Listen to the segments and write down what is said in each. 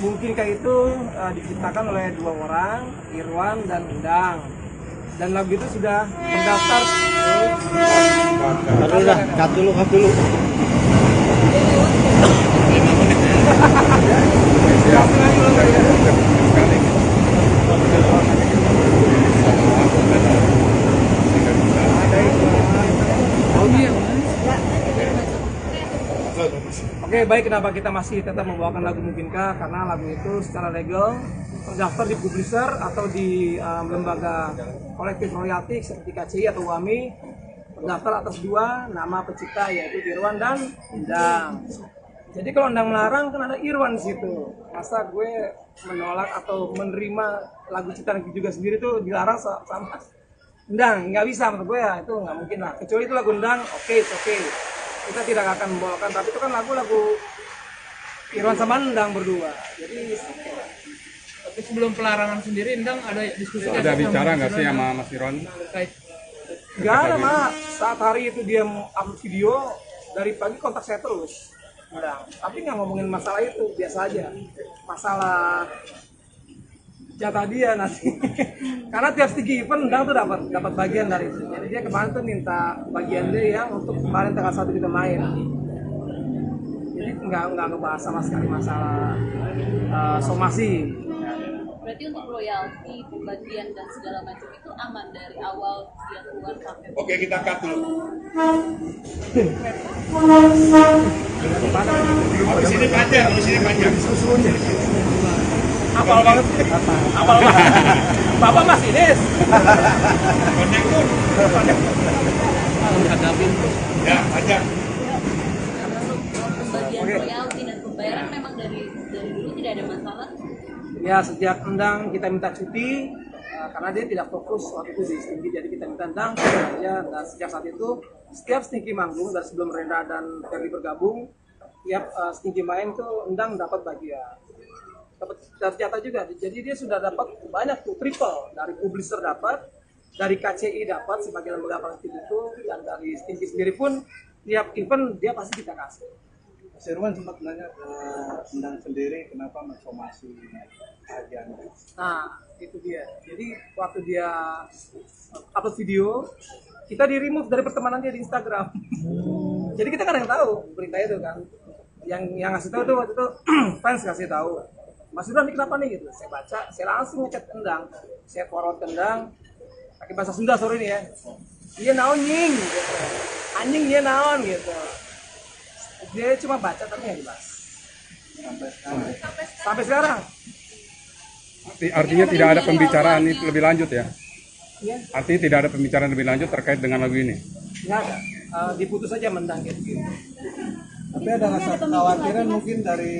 Mungkinkah itu diciptakan oleh dua orang, Irwan dan Endang. Dan lagu itu sudah mendaftar. Cut dulu. Oke, baik, kenapa kita masih tetap membawakan lagu Mungkinkah? Karena lagu itu secara legal terdaftar di publisher atau di lembaga kolektif royalti seperti KCI atau WAMI, terdaftar atas dua nama pencipta yaitu Irwan dan Endang. Jadi kalau Endang melarang kan ada Irwan di situ. Masa gue menolak atau menerima lagu ciptaan juga sendiri tuh dilarang sama Endang? Nggak bisa menurut gue, ya itu nggak mungkin lah. Kecuali itu lagu Endang, oke. Kita tidak akan membawakan, tapi itu kan lagu-lagu Irwan sama Endang berdua. Jadi Tapi sebelum pelarangan sendiri, Endang ada diskusi? Ada bicara nggak sih sama Mas Irwan? nggak ada, mah saat hari itu dia upload video, dari pagi kontak saya terus Endang. Tapi nggak ngomongin masalah itu, biasa aja. Masalah jatah dia nanti. Karena tiap stigi event Endang tuh dapat bagian dari itu. Jadi dia kemarin tuh minta bagian dia yang untuk kemarin tanggal 1 kita main. Jadi nggak ngebahas sama sekali masalah somasi. Berarti untuk royalti, pembagian dan segala macam itu aman dari awal dia keluar sampai. Oke, kita cut dulu. Habis ini panjang. Apal banget. Bapak Mas Ines. Konektor. Ya, panjang. Pembagian royalti dan pembayaran memang dari dulu tidak ada masalah. Ya, sejak Endang kita minta cuti karena dia tidak fokus waktu itu di Stinky, jadi kita minta Endang aja. Dan sejak saat itu setiap Stinky manggung dari sebelum Rendra dan Ferdi bergabung, tiap Stinky main tuh Endang dapat bagian, dapat jatah juga. Jadi dia sudah dapat banyak tuh, triple dari publisher dapat, dari KCI dapat sebagai lembaga kolektif itu, dan dari Stinky sendiri pun tiap event dia pasti kita kasih. Mas Irwan sempat nanya ke Endang sendiri kenapa mensomasi bagian. Nah, itu dia. Jadi waktu dia upload video, kita di remove dari pertemanan dia di Instagram. Jadi kita kan yang tahu berita itu kan. Yang ngasih tahu tuh waktu itu fans kasih tahu. Mas Irwan ini kenapa nih gitu. Saya baca, saya langsung ngechat Endang. Saya forward Endang pakai bahasa Sunda sore ini ya. Iya naon nying gitu. Anjing dia naon gitu. Dia cuma baca tapi nggak dibahas sampai sekarang. Artinya tidak ada pembicaraan itu lebih lanjut ya? Iya, Artinya tidak ada pembicaraan lebih lanjut terkait dengan lagu ini? nggak ada. Diputus aja Endang gitu. Tapi ada rasa kekhawatiran mungkin dari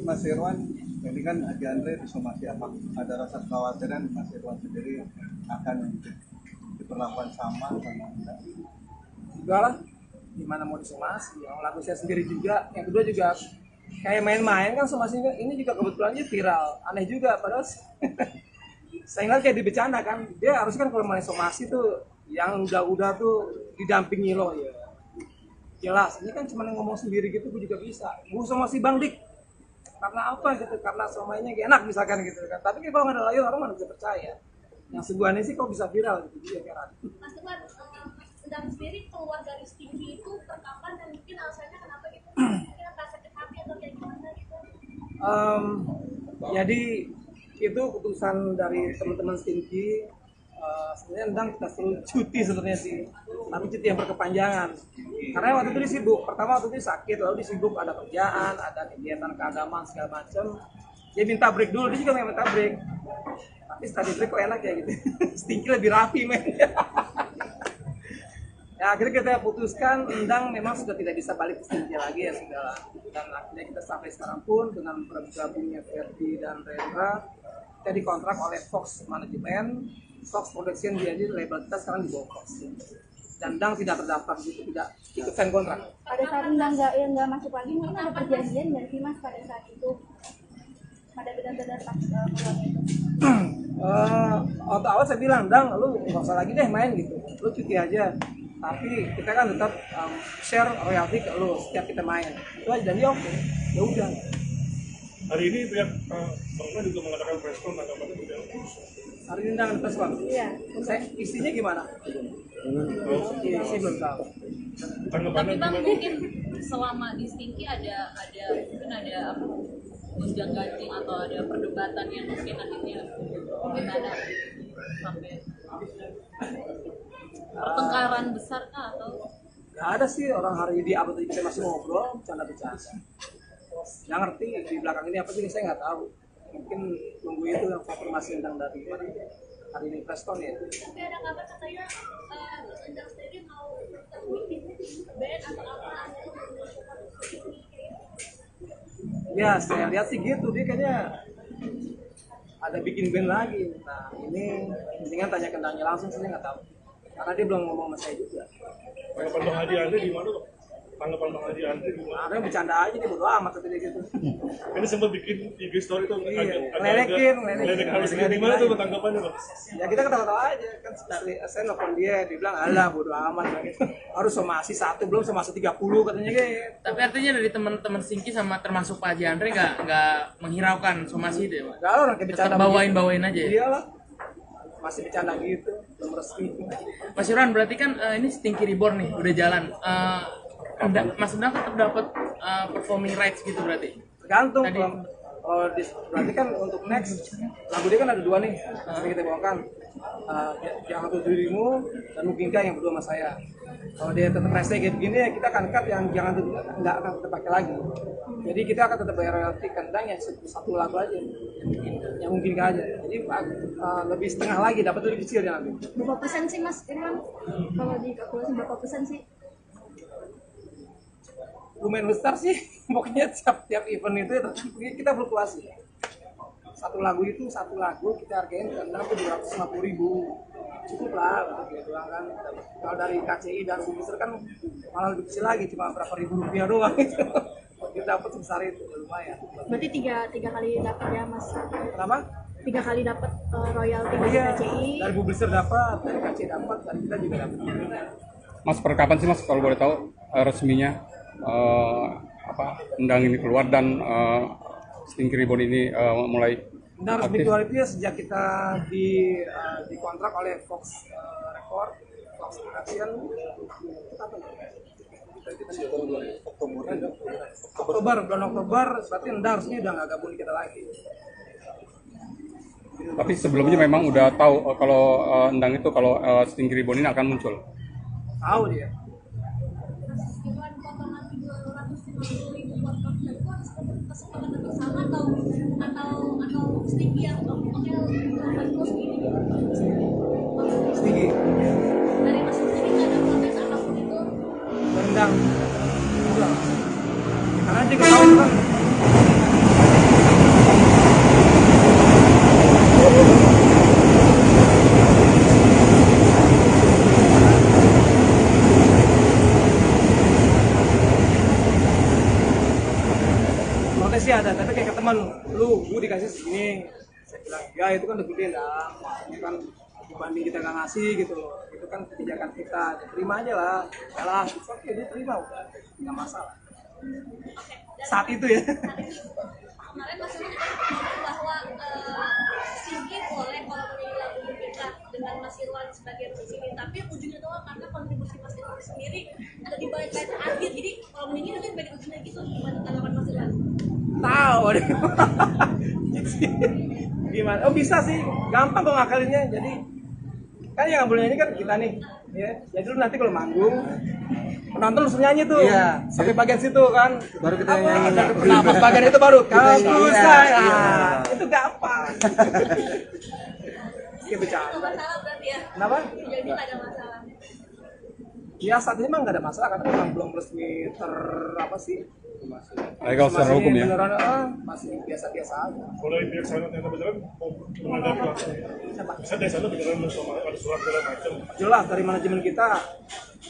Mas Irwan, ini kan Haji Andre disomasi apa? Ada rasa kekhawatiran Mas Irwan sendiri akan diperlakukan sama Endang? Enggak lah, gimana mau disomasi, yang lagu saya sendiri juga, yang kedua juga kayak main-main kan somasinya, ini juga kebetulannya viral, aneh juga padahal saya ingat kayak dibecanda kan, dia harusnya kan kalau main somasi tuh yang udah tuh didampingi loh ya, jelas, ini kan cuma ngomong sendiri gitu, gue juga bisa, gue somasi Bang Dik, karena apa gitu, karena somainya enak misalkan gitu kan, tapi kalau nggak ada layar orang mana bisa percaya, yang sebuahnya sih kok bisa viral gitu, dia kayak Mas Irwan, Endang sendiri keluar dari Stinky itu terkapan dan mungkin alasannya kenapa gitu? Mungkin apa sakit hati atau kayak gimana gitu? Jadi itu keputusan dari teman-teman Stinky. Sebenarnya Endang kita suruh cuti sebenarnya sih, tapi cuti yang berkepanjangan. Karena waktu itu dia sibuk. Pertama waktu itu sakit, lalu dia sibuk ada kerjaan, ada kegiatan keagamaan segala macam. Dia minta break dulu, dia juga minta break. Tapi setelah di break kok enak ya gitu. Stinky lebih rapi men. Ya akhirnya kita putuskan Endang memang sudah tidak bisa balik ke Stinky lagi ya sudah lah. Dan akhirnya kita sampai sekarang pun dengan bergabungnya Ferdi dan Rendra, kita dikontrak oleh Fox Management, Fox Production, dia label kita sekarang di bawah Fox. Dan Endang tidak terdaftar gitu, tidak ikut sign kontrak. Pada saat Endang nggak masuk lagi, mungkin ada perjanjian nggak sih Mas pada saat itu? Pada benar-benar pas peluang itu? Waktu awal saya bilang, Endang lu nggak usah lagi deh main gitu, lu cuti aja. Tapi kita kan tetap share royalti ke lu setiap kita main. Itu aja, dan dia oke. Ya udah. Hari ini pihak Bang Iwan juga mengadakan press con tanggapannya bagaimana? Hari ini undangan press con. Iya. Saya istrinya gimana? Isi belum tahu. Tanggapannya Tapi Bang gimana? mungkin selama di Stinky ada mungkin ada apa gonjang ganjing atau ada perdebatan yang mungkin akhirnya gimana sampai pertengkaran besar kah atau Gak ada sih orang hari di apa tadi kita masih ngobrol, bercanda-bercanda. Yang ngerti di belakang ini apa sih saya nggak tahu. Mungkin tunggu itu yang konfirmasi tentang dari hari ini press con ya. Tapi ada kabar katanya Mas Endang sendiri mau bikin band atau apa Ya saya lihat sih gitu dia kayaknya ada bikin band lagi. Nah ini mendingan tanya langsung saya nggak tahu. Karena dia belum ngomong sama saya juga. Tanggapan Bang Hadi Andre di mana, Bang? Tanggapan Bang Hadi Andre di mana? Ada yang bercanda aja dia bodo amat katanya gitu. Ini sempat bikin IG story tuh Iya, ngeledekin. harus gimana tuh tanggapannya, Bang? Ya kita ketawa-tawa aja kan dari saya nelfon dia bilang alah bodo amat gitu. Harus somasi 1 belum somasi 30 katanya gitu. Tapi artinya dari teman-teman Stinky sama termasuk Pak Haji Andre nggak menghiraukan somasi itu ya, Pak? Gak ada orang kayak bercanda. Tetap bawain aja ya? Iyalah. Masih bercanda gitu, belum resmi. Mas Irwan berarti kan ini Stinky Reborn nih udah jalan. Mas Endang tetap dapat performing rights gitu berarti? Tergantung Tadi- kalau berarti kan untuk next lagu dia kan ada 2 nih yang kita bawakan. Jangan tutup dirimu dan mungkinkah yang berdua sama saya. Kalau dia tetap rese kayak begini ya kita akan cut yang jangan tutup, nggak akan kita pakai lagi. Jadi kita akan tetap bayar royalti kendang yang 1 lagu aja yang mungkin aja. Jadi lebih setengah lagi dapat lebih kecil ya nanti. berapa persen sih Mas Irwan? Kalau di kalkulasi berapa persen sih? Lumayan besar sih, pokoknya tiap event itu ya, kita fluktuasi. 1 lagu kita hargain kendang tuh 250.000, cukup lah untuk gitu kan. Kalau dari KCI dan Publisher kan malah lebih kecil lagi, cuma berapa ribu rupiah doang gitu. Kita dapat sebesar itu lumayan. Berarti tiga kali dapat ya Mas? Kenapa? 3 kali dapat royalti dari Iya, KCI. dari Publisher dapat, dari KCI dapat, dari kita juga dapat. Mas, per kapan sih Mas kalau boleh tahu resminya undang ini keluar dan Stinky Reborn ini mulai Nah, resmi keluar itu ya sejak kita dikontrak oleh Fox Record, Fox Production, apa ya? bulan Oktober, berarti Endang resmi udah nggak gabung di kita lagi. Tapi sebelumnya memang udah tahu kalau Endang itu kalau Stinky Reborn ini akan muncul. Tahu dia. Irwan potongan 250.000 podcast itu harus kesepakatan bersama atau Stinky yang oke harus gini Tinggi, dari Mas Stinky nggak ada protes apapun itu. Endang. Udah. Karena dia tahu kan. Protes sih ada, tapi kayak ke teman, gue dikasih segini, saya bilang ya itu kan udah gede dah, itu kan dibanding kita nggak ngasih gitu loh, itu kan kebijakan kita, terima aja lah, ya lah, oke dia terima udah, nggak masalah. Saat itu ya. Kemarin Mas Irwan ngomong bahwa Stinky boleh kalau menyanyi lagu kita dengan Mas Irwan sebagai musisi, tapi ujungnya doang karena kontribusi Mas Irwan sendiri ada di bagian akhir, jadi kalau menyanyi nanti balik ujungnya gitu. Gimana tanggapan Mas Irwan? Tahu deh. Gimana? Oh bisa sih, gampang kok ngakalinnya. Jadi kan yang nggak boleh nyanyi kan kita nih, ya. Jadi lu nanti kalau manggung penonton langsung nyanyi tuh, Iya. sampai bagian situ kan. Baru kita Apa? nyanyi. Ada penampak bagian itu baru kampus Iya, saya. iya. Itu gampang. Iya Nggak bercanda. masalah berarti ya? Kenapa? Jadi nggak ada masalah. Ya saat ini emang nggak ada masalah karena memang belum resmi apa sih? Legal secara hukum ya. Beneran, masih biasa-biasa aja. Kalau dari pihak sana ternyata beneran mau menghadapi langsung. Bisa dari sana beneran sama ada surat segala macam. Jelas dari manajemen kita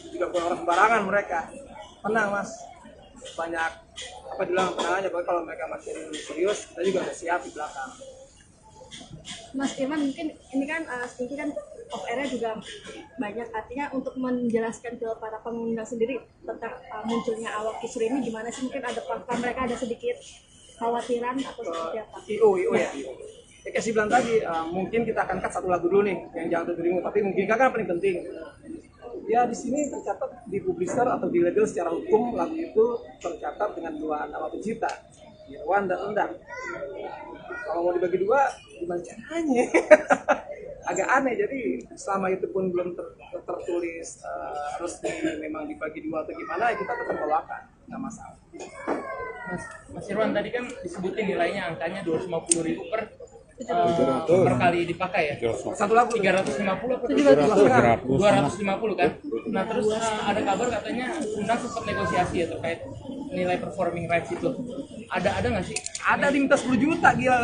juga bukan orang sembarangan mereka. Tenang mas, banyak apa bilang tenang aja. Pokoknya kalau mereka masih serius, kita juga udah siap di belakang. Mas Irwan mungkin ini kan Stinky kan off air-nya juga banyak, artinya untuk menjelaskan ke para pengundang sendiri tentang munculnya awak kisru ini gimana sih, mungkin ada fakta mereka ada sedikit kekhawatiran atau seperti apa? IO ya. Ya kayak sih bilang tadi, mungkin kita akan cut satu lagu dulu nih yang jangan terdirimu, tapi mungkin kan paling penting. Ya di sini tercatat di publisher atau di label secara hukum lagu itu tercatat dengan dua nama pencipta, Irwan dan Endang. Kalau mau dibagi dua, gimana caranya? Agak aneh, jadi selama itu pun belum tertulis resmi memang dibagi dua atau gimana, kita tetap bawakan, nggak masalah. Mas Irwan tadi kan disebutin nilainya angkanya 250.000 per kali dipakai ya. Satu lagu 350 apa 250 kan. Nah terus ada kabar katanya Undang sempat negosiasi ya terkait nilai performing rights itu. Ada nggak sih? ada diminta 10 juta gila.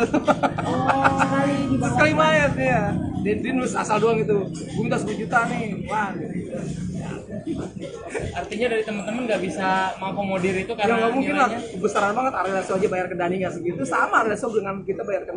Sekali main ya. Dia nulis asal doang gitu. Gue minta 10 juta nih. Wah. Artinya dari teman-teman nggak bisa mengakomodir itu Ya karena nggak mungkin lah. nilainya Besaran banget Ariel aja bayar ke Dani nggak segitu. Sama Ariel dengan kita bayar ke